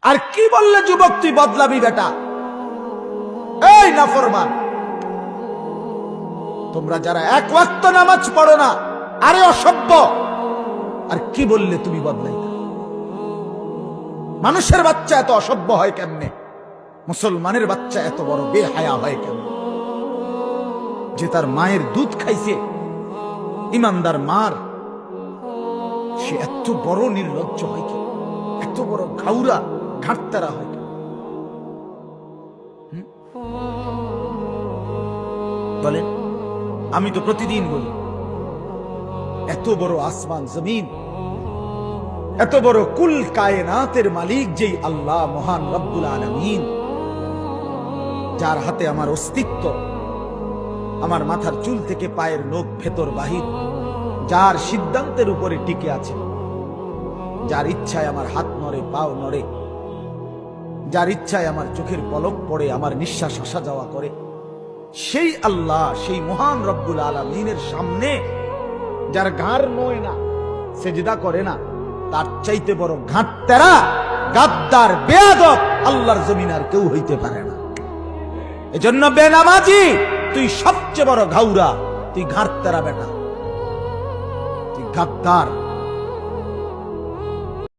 আর কি বললে যুবক তুই বদলাবি বেটা? এই নাফরমান, তোমরা যারা এক ওয়াক্ত নামাজ পড়ো না, আরে অসভ্য, আর কি বললে তুমি বদলাইবে? মানুষের বাচ্চা এত অসভ্য হয় কেমনে? মুসলমানের বাচ্চা এত বড় বেহায়া হয় কেমনে? যে তার মায়ের দুধ খাইছে, ইমানদার মার, সে এত বড় নির্লজ্জ হয় কি? এত বড় ঘাউরা ঘাটতারা হয় কি? বলেন, আমি তো প্রতিদিন বলি, এত বড় আসমান জমিন, এত বড় কুল কায়নাতের মালিক যেই আল্লাহ মহান রব্বুল আলামিন, যার হাতে আমার অস্তিত্ব, আমার মাথার চুল থেকে পায়ের নখ ভেতর বাহির, যার সিদ্ধান্তের উপরে টিকে আছে, যার ইচ্ছায় আমার হাত নড়ে, পাও নড়ে, যার ইচ্ছায় আমার চোখের পলক পড়ে, আমার নিঃশ্বাস আসা যাওয়া করে, সেই আল্লাহ, সেই মহান রব্বুল আলামিনের সামনে যার ঘাড় নয় না, সেজদা করে না, তার চাইতে বড় ঘাটতেরা, গাদ্দার, বেয়াদব আল্লাহর জমিন আর কেউ হইতে পারে না। এজন্য বেনামাজি, তুই সবচেয়ে বড় ঘাউরা, তুই ঘাটতেরা বেটা, তুই গাদ্দার।